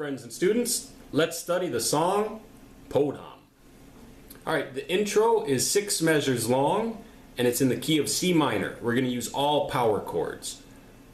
friends and students, let's study the song Podham. Alright, the intro is 6 measures long and it's in the key of C minor. We're going to use all power chords.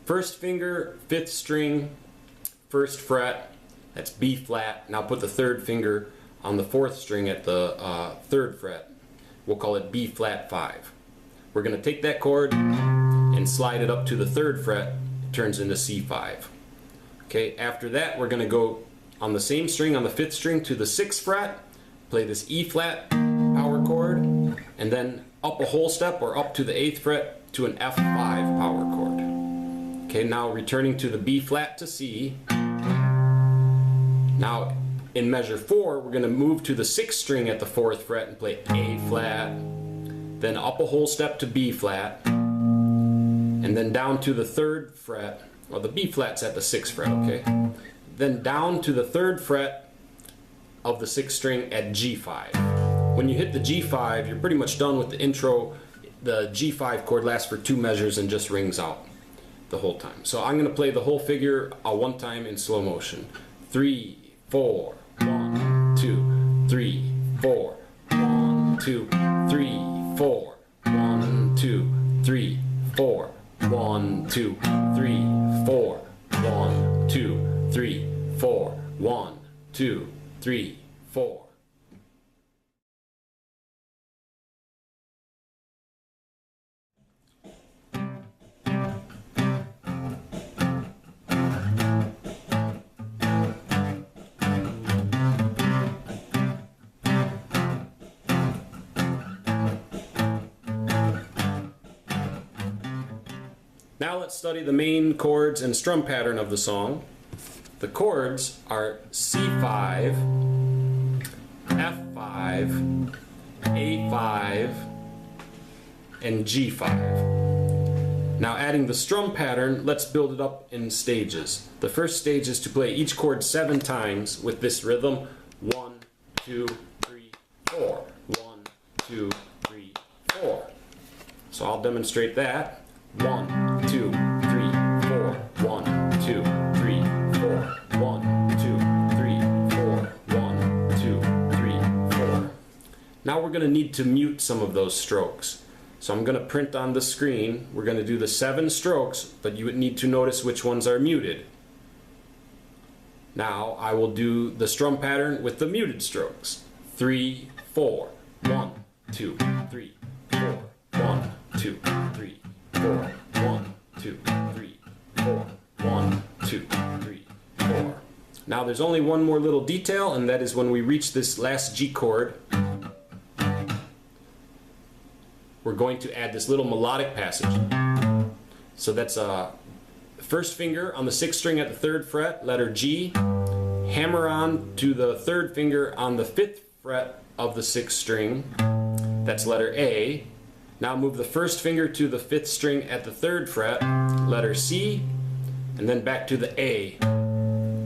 First finger, 5th string, 1st fret, that's B flat. Now put the 3rd finger on the 4th string at the 3rd fret. We'll call it B flat 5. We're going to take that chord and slide it up to the 3rd fret. It turns into C5. Okay, after that we're going to go on the same string on the 5th string to the 6th fret, play this E flat power chord, and then up a whole step or up to the 8th fret to an F5 power chord. Okay, now returning to the B flat to C. Now in measure 4 we're going to move to the 6th string at the 4th fret and play A flat, then up a whole step to B flat, and then down to the 3rd fret. Well, the B flat's at the 6th fret, okay? Then down to the 3rd fret of the 6th string at G5. When you hit the G5, you're pretty much done with the intro. The G5 chord lasts for 2 measures and just rings out the whole time. So I'm going to play the whole figure one time in slow motion. 3, 4, 1, 2, 3, 4, 1, 2, 3, 4, 1, 2, 3, 4, 1, 2, 3, 4, 1, 2, 3, 4, 1, 2, 3, 4. Now let's study the main chords and strum pattern of the song. The chords are C5, F5, A5, and G5. Now adding the strum pattern, let's build it up in stages. The first stage is to play each chord 7 times with this rhythm. 1, 2, 3, 4. 1, 2, 3, 4. So I'll demonstrate that. 1, 2, 3, 4, 1, 2, 3, 4, 1, 2, 3, 4, 1, 2, 3, 4. Now we're going to need to mute some of those strokes. So I'm going to print on the screen. We're going to do the 7 strokes, but you would need to notice which ones are muted. Now I will do the strum pattern with the muted strokes. 3, 4, 1, 2, 3, 4, 1, 2, 3, 4, 1, 2, 3, 4, 1, 2, 3, 4. Now there's only one more little detail, and that is when we reach this last G chord, we're going to add this little melodic passage. So that's first finger on the 6th string at the 3rd fret, letter G, hammer on to the 3rd finger on the 5th fret of the 6th string, that's letter A. Now move the 1st finger to the 5th string at the 3rd fret, letter C, and then back to the A.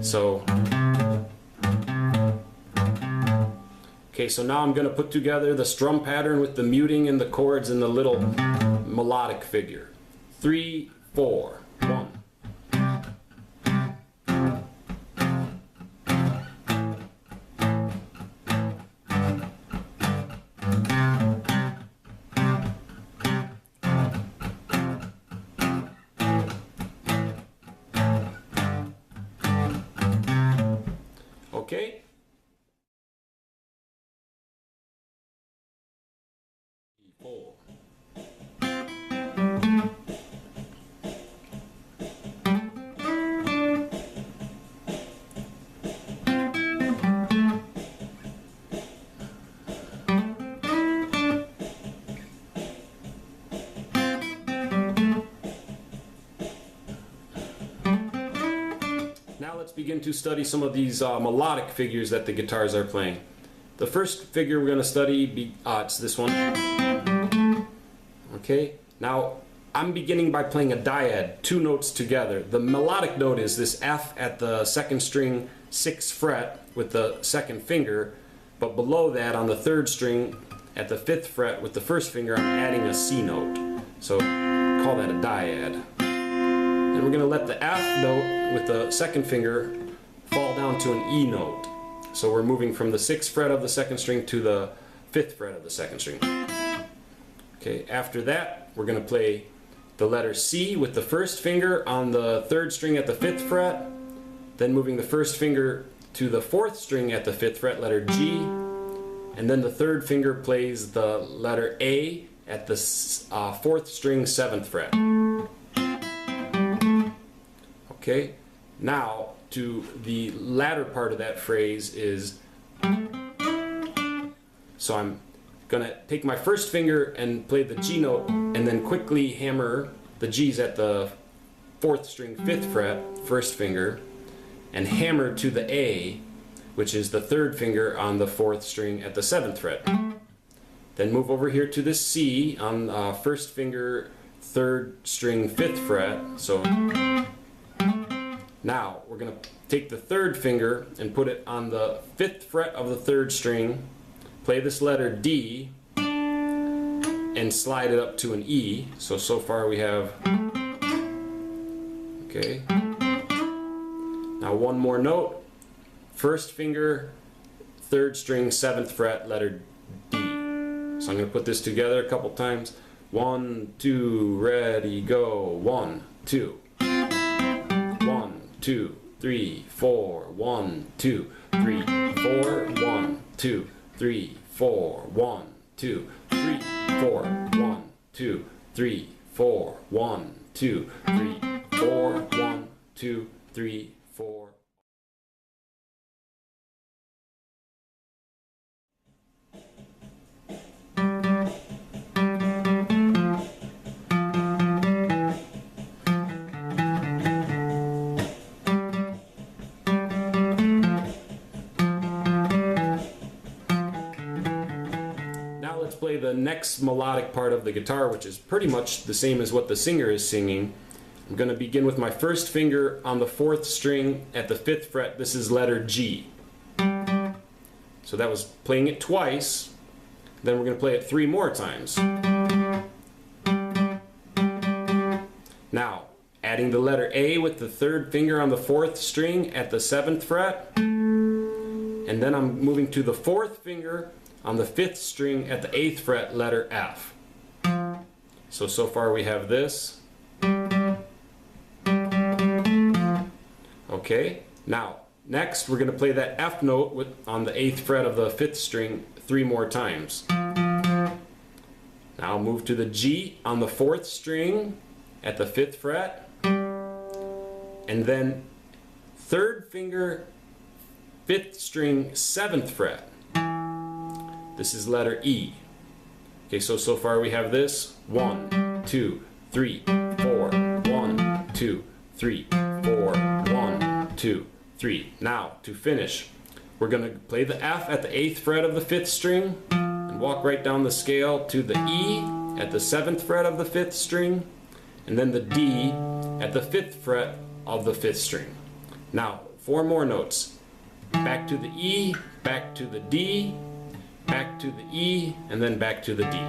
So, okay, so now I'm going to put together the strum pattern with the muting and the chords and the little melodic figure. 3, 4, 1. Okay. Now let's begin to study some of these melodic figures that the guitars are playing. The first figure we're going to study, it's this one. Okay, now I'm beginning by playing a dyad, 2 notes together. The melodic note is this F at the 2nd string, 6th fret with the 2nd finger, but below that on the 3rd string at the 5th fret with the 1st finger, I'm adding a C note. So call that a dyad. And we're going to let the F note with the 2nd finger fall down to an E note. So we're moving from the 6th fret of the 2nd string to the 5th fret of the 2nd string. Okay, after that we're going to play the letter C with the 1st finger on the 3rd string at the 5th fret, then moving the 1st finger to the 4th string at the 5th fret, letter G, and then the 3rd finger plays the letter A at the 4th string, 7th fret. Okay, now to the latter part of that phrase is, so I'm gonna take my 1st finger and play the G note and then quickly hammer the G's at the 4th string, 5th fret, 1st finger, and hammer to the A, which is the 3rd finger on the 4th string at the 7th fret. Then move over here to the C on 1st finger, 3rd string, 5th fret. So now we're going to take the 3rd finger and put it on the 5th fret of the 3rd string, play this letter D, and slide it up to an E. So far we have, okay. Now one more note, 1st finger, 3rd string, 7th fret, letter D. So I'm going to put this together a couple times. 1, 2, ready, go. 1, 2. 1, 2, 3, 4. 1, 2, 3, 4. 1, 2, 3, 4. 1, 2, 3, 4. 1, 2, 3, 4. 1, 2, 3, 4. 1, 2, 3, 4. Play the next melodic part of the guitar, which is pretty much the same as what the singer is singing. I'm going to begin with my 1st finger on the 4th string at the 5th fret. This is letter G. So that was playing it twice. Then we're going to play it 3 more times. Now, adding the letter A with the 3rd finger on the 4th string at the 7th fret. And then I'm moving to the 4th finger on the 5th string at the 8th fret, letter F. So far we have this. Okay, now next we're going to play that F note on the 8th fret of the 5th string 3 more times. Now move to the G on the 4th string at the 5th fret, and then 3rd finger, 5th string, 7th fret. This is letter E. Okay, so far we have this. 1, 2, 3, 4. 1, 2, 3, 4. 1, 2, 3. Now, to finish, we're going to play the F at the 8th fret of the 5th string and walk right down the scale to the E at the 7th fret of the 5th string, and then the D at the 5th fret of the 5th string. Now, 4 more notes. Back to the E, back to the D, back to the E, and then back to the D.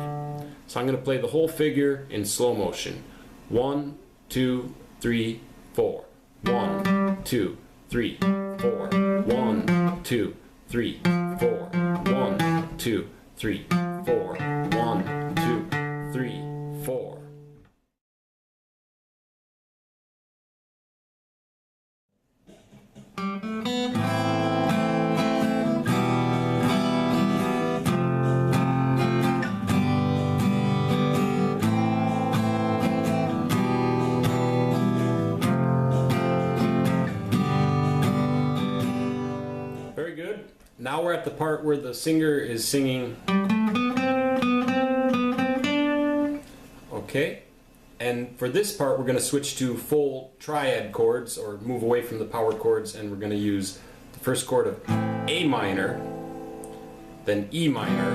So I'm going to play the whole figure in slow motion. 1, 2, 3, 4. 1, 2, 3, 4. 1, 2, 3, 4. 1, 2, 3, 4. 1, 2, 3, 4. Now we're at the part where the singer is singing. Okay, and for this part we're going to switch to full triad chords, or move away from the power chords, and we're going to use the first chord of A minor, then E minor,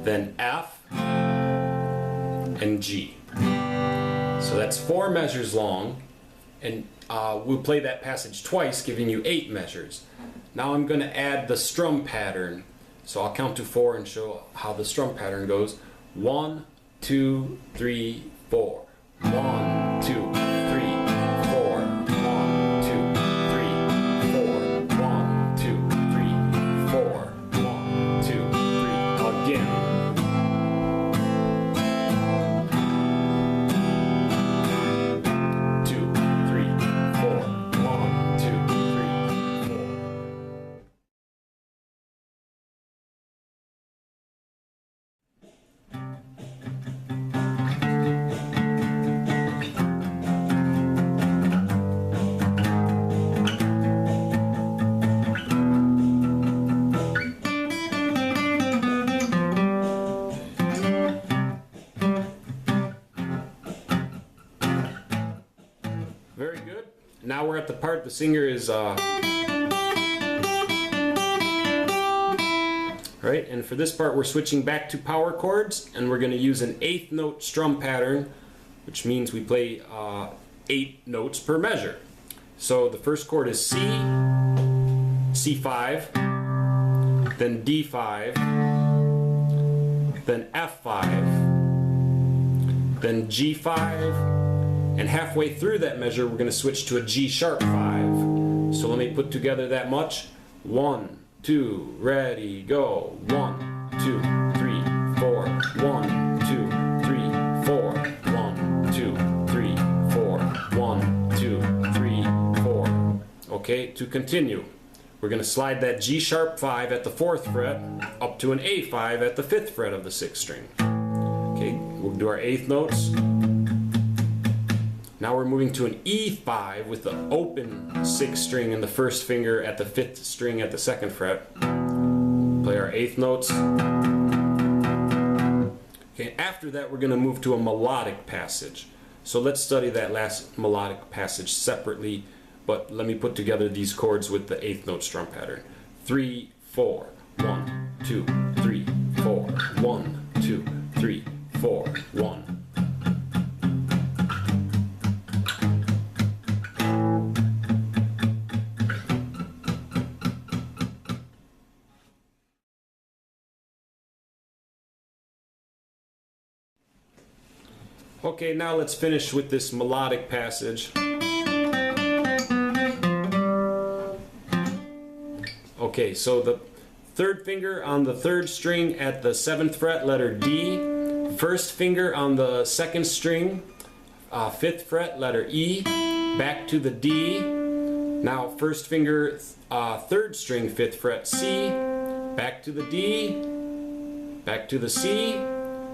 then F, and G. So that's 4 measures long, and we'll play that passage twice, giving you 8 measures. Now I'm going to add the strum pattern. So I'll count to 4 and show how the strum pattern goes. 1, 2, 3, 4. 1, 2, 3, 4. 1, 2, 3, again. 2, 3, 4. 1, 2, 3, 4. Very good. Now we're at the part the singer is right, and for this part we're switching back to power chords, and we're going to use an eighth note strum pattern, which means we play 8 notes per measure. So the first chord is C, C5, then D5, then F5, then G5, and halfway through that measure we're going to switch to a G sharp 5. So let me put together that much. 1, 2, ready, go. 1, 2, 3, 4. 1, 2, 3, 4. 1, 2, 3, 4. 1, 2, 3, 4. Okay, to continue, we're going to slide that G sharp 5 at the 4th fret up to an A5 at the 5th fret of the 6th string. Okay, we'll do our 8th notes. Now we're moving to an E5 with the open 6th string and the 1st finger at the 5th string at the 2nd fret. Play our 8th notes. Okay, after that we're going to move to a melodic passage. So let's study that last melodic passage separately, but let me put together these chords with the 8th note strum pattern. 3, 4. 1, 2, 3, 4. 1, 2, 3, 4. 1. Okay, now let's finish with this melodic passage. Okay, so the 3rd finger on the 3rd string at the 7th fret, letter D. 1st finger on the 2nd string, 5th fret, letter E. Back to the D. Now 1st finger, 3rd string, 5th fret, C. Back to the D. Back to the C.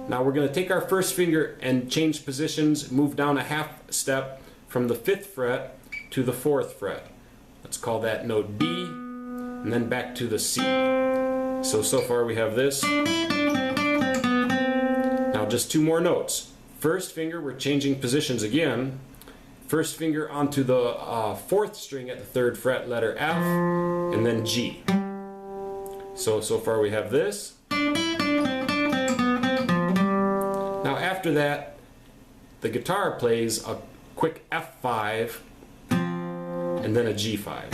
Now we're going to take our 1st finger and change positions, move down a half step from the 5th fret to the 4th fret. Let's call that note D, and then back to the C. So far we have this. Now just 2 more notes. 1st finger, we're changing positions again. 1st finger onto the 4th string at the 3rd fret, letter F, and then G. So far we have this. Now after that, the guitar plays a quick F5 and then a G5.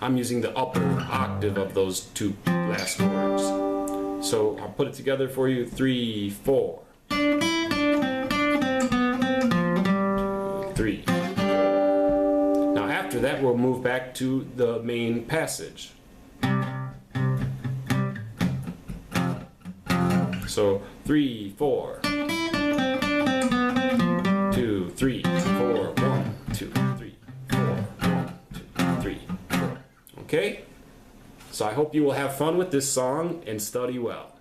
I'm using the upper octave of those 2 last chords. So I'll put it together for you. 3, 4. 2, 3, 4. Now after that we'll move back to the main passage. So 3, 4. 2, 3, 4. 1, 2, 3, 4. 1, 2, 3, 4. Okay? So I hope you will have fun with this song and study well.